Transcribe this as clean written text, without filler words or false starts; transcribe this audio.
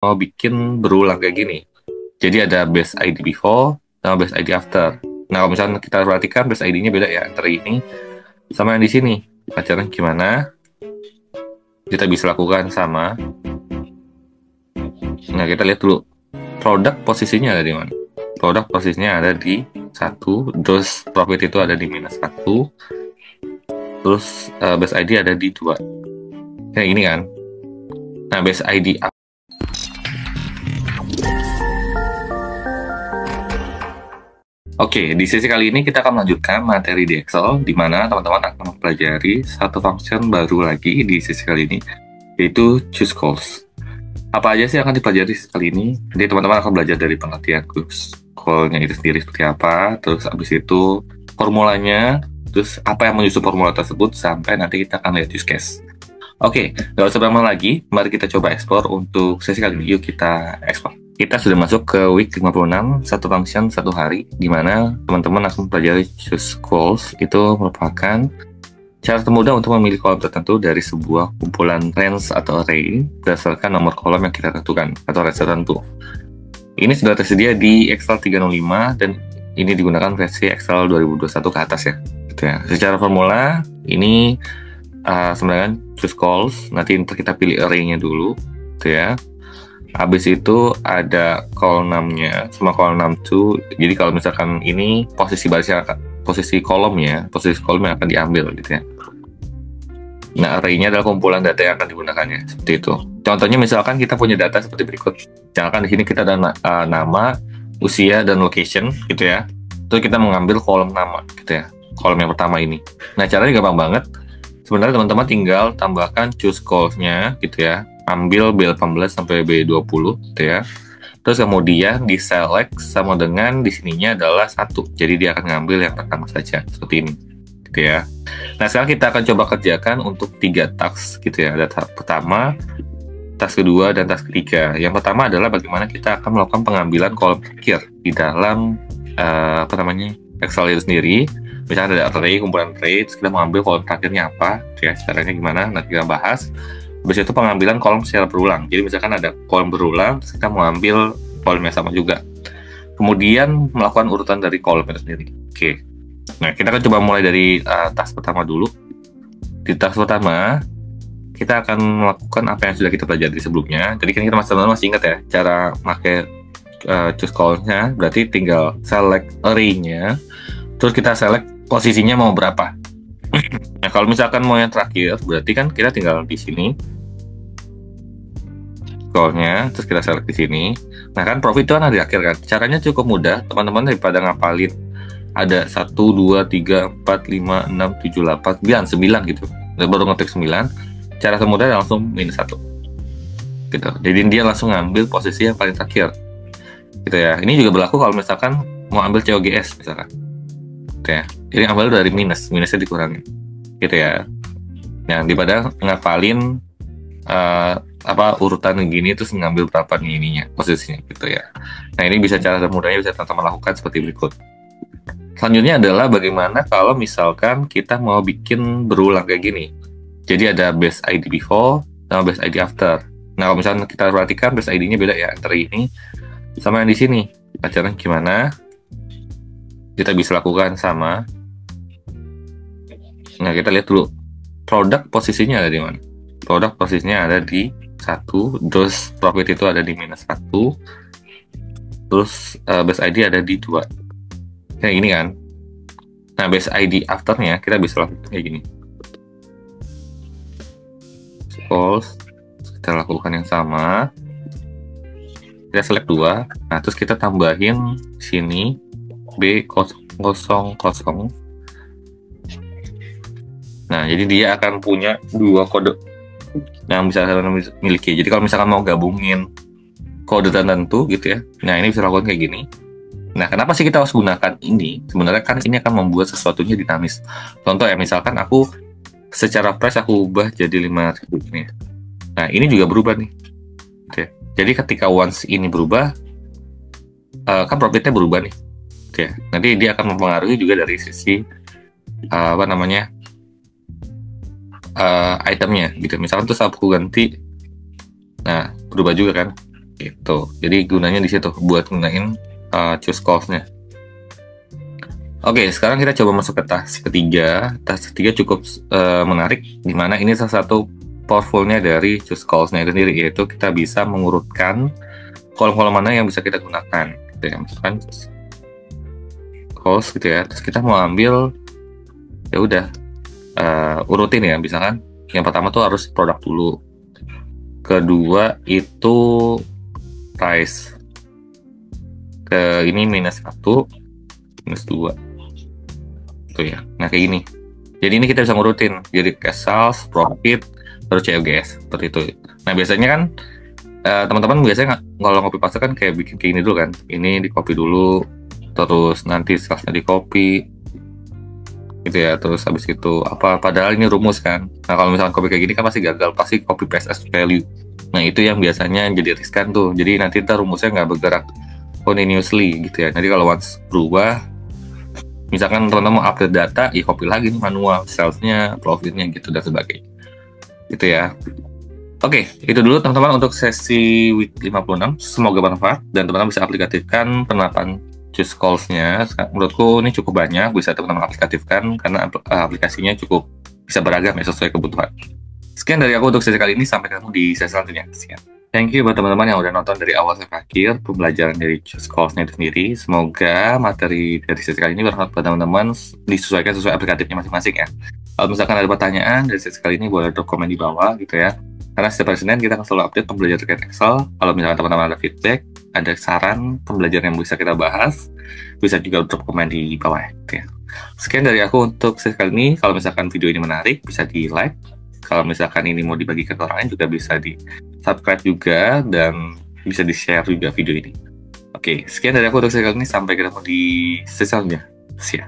mau bikin berulang kayak gini. Jadi ada base ID before sama base ID after. Nah, kalau misalnya kita perhatikan base ID-nya beda ya antara ini sama yang di sini. Caranya gimana? Kita bisa lakukan sama. Nah, kita lihat dulu produk posisinya ada di mana. Produk posisinya ada di 1, terus profit itu ada di -1, terus base ID ada di 2. Kayak gini kan. Nah, base ID Oke, di sesi kali ini kita akan melanjutkan materi di Excel, di mana teman-teman akan mempelajari satu function baru lagi di sesi kali ini, yaitu choose calls. Apa aja sih yang akan dipelajari kali ini? Jadi teman-teman akan belajar dari pengertian choose call-nya itu sendiri seperti apa, terus habis itu formulanya, terus apa yang menyusun formula tersebut, sampai nanti kita akan lihat use case. Oke, nggak usah lama lagi, mari kita coba explore untuk sesi kali ini. Yuk kita explore. Kita sudah masuk ke week 56, satu function satu hari, di mana teman-teman akan mempelajari choose calls. Itu merupakan cara termudah untuk memilih kolom tertentu dari sebuah kumpulan range atau array berdasarkan nomor kolom yang kita tentukan atau range tertentu. Ini sudah tersedia di Excel 305 dan ini digunakan versi Excel 2021 ke atas ya. Gitu ya. Secara formula ini sebenarnya choose calls, nanti kita pilih array-nya dulu, gitu ya. Habis itu ada column-nya sama column 6 jadi kalau misalkan ini posisi barisnya posisi kolomnya akan diambil gitu ya. Nah, array-nya adalah kumpulan data yang akan digunakannya, seperti itu. Contohnya misalkan kita punya data seperti berikut. Misalkan di sini kita ada nama, usia, dan location gitu ya. Terus kita mengambil kolom nama gitu ya, kolom yang pertama ini. Nah, caranya gampang banget. Sebenarnya teman-teman tinggal tambahkan choose calls-nya gitu ya. Ambil B18 sampai B20 gitu ya. Terus kemudian di select sama dengan di sininya adalah 1. Jadi dia akan ngambil yang pertama saja seperti ini. Gitu ya. Nah, sekarang kita akan coba kerjakan untuk 3 task gitu ya. Ada task pertama, task kedua, dan task ketiga. Yang pertama adalah bagaimana kita akan melakukan pengambilan kolom terakhir di dalam Excel itu sendiri. Misalnya ada array, kumpulan array, terus kita mengambil kolom terakhirnya apa, ya caranya gimana, nanti kita bahas. Habis itu pengambilan kolom secara berulang. Jadi misalkan ada kolom berulang, terus kita mengambil kolom yang sama juga. Kemudian melakukan urutan dari kolom itu sendiri. Oke. Nah, kita akan coba mulai dari task pertama dulu. Di task pertama, kita akan melakukan apa yang sudah kita pelajari sebelumnya. Jadi kan kita masih ingat ya, cara pakai choose call-nya, berarti tinggal select array-nya, terus kita select posisinya mau berapa. Nah, kalau misalkan mau yang terakhir, berarti kan kita tinggal di sini call-nya, terus kita select di sini. Nah, kan profit itu kan ada di akhir kan. Caranya cukup mudah, teman-teman, daripada ngapalin ada 1, 2, 3, 4, 5, 6, 7, 8, 9 gitu. Dan baru ngetik 9. Cara termudah langsung -1. Gitu. Jadi dia langsung ngambil posisi yang paling terakhir. Gitu ya. Ini juga berlaku kalau misalkan mau ambil COGS misalkan. Gitu ya. Jadi ambil dari minusnya dikurangi. Gitu ya. Nah, daripada ngapalin urutan gini terus ngambil berapa nih ininya posisinya gitu ya. Nah, ini bisa cara termudahnya bisa teman-teman lakukan seperti berikut. Selanjutnya adalah bagaimana kalau misalkan kita mau bikin berulang kayak gini. Jadi ada base ID before sama base ID after. Nah, kalau misalnya kita perhatikan base ID-nya beda ya antara ini sama yang di sini. Caranya gimana? Kita bisa lakukan sama. Nah, kita lihat dulu produk posisinya ada di mana. Produk posisinya ada di 1, terus profit itu ada di -1, terus base ID ada di 2. Kayak gini kan. Nah, base ID afternya kita bisa lakukan kayak gini. Calls, kita lakukan yang sama. Kita select 2. Nah, terus kita tambahin sini B00. Nah, jadi dia akan punya 2 kode yang bisa kalian miliki. Jadi kalau misalkan mau gabungin kode tertentu gitu ya, nah ini bisa lakukan kayak gini. Nah, kenapa sih kita harus gunakan ini? Sebenarnya kan ini akan membuat sesuatunya dinamis. Contoh ya, misalkan aku secara price aku ubah jadi 5.000 nih. Nah, ini juga berubah nih. Oke. Jadi ketika once ini berubah, kan profitnya berubah nih. Oke. Nanti dia akan mempengaruhi juga dari sisi itemnya gitu. Misalkan terus aku ganti, nah berubah juga kan. gitu. Jadi gunanya di situ buat gunain choose calls-nya. Oke, sekarang kita coba masuk ke task ketiga. Task ketiga cukup menarik, di mana ini salah satu powerful-nya dari choose calls-nya itu sendiri, yaitu kita bisa mengurutkan kolom-kolom mana yang bisa kita gunakan. Gitu ya, misalkan calls gitu ya, terus kita mau ambil, ya udah urutin ya, misalkan yang pertama tuh harus produk dulu, kedua itu price, ke ini -1, -2 gitu ya. Nah kayak gini, jadi ini kita bisa ngurutin, jadi cash sales, profit, terus COGS seperti itu. Nah biasanya kan teman-teman biasanya kalau copy paste kan kayak bikin kayak gini dulu kan, ini di copy dulu, terus nanti salesnya di copy gitu ya, terus habis itu apa, padahal ini rumus kan. Nah kalau misalkan copy kayak gini kan pasti gagal, pasti copy paste as value. Nah itu yang biasanya jadi riskan tuh, jadi nanti ntar rumusnya nggak bergerak continuously gitu ya. Nanti kalau once berubah, misalkan teman-teman mau update data, ya copy lagi nih manual, salesnya, profitnya gitu dan sebagainya gitu ya. Oke, itu dulu teman-teman untuk sesi week 56. Semoga bermanfaat dan teman-teman bisa aplikasikan penerapan choose calls-nya. Menurutku ini cukup banyak bisa teman-teman aplikatifkan karena aplikasinya cukup bisa beragam ya sesuai kebutuhan. Sekian dari aku untuk sesi kali ini, sampai ketemu di sesi selanjutnya. Sekian. Thank you buat teman-teman yang udah nonton dari awal sampai akhir pembelajaran dari choose calls-nya itu sendiri. Semoga materi dari sesi kali ini bermanfaat buat teman-teman, disesuaikan sesuai aplikatifnya masing-masing ya. Kalau misalkan ada pertanyaan dari sesi kali ini, boleh drop komen di bawah gitu ya. Karena setiap hari Senin kita akan selalu update pembelajaran terkait Excel. Kalau misalkan teman-teman ada feedback, ada saran pembelajaran yang bisa kita bahas, bisa juga drop komen di bawah gitu ya. Sekian dari aku untuk sesi kali ini. Kalau misalkan video ini menarik, bisa di like. Kalau misalkan ini mau dibagikan ke orang lain, juga bisa di subscribe juga, dan bisa di share juga video ini. Oke, sekian dari aku untuk sesi kali ini. Sampai ketemu di sesi selanjutnya. See ya.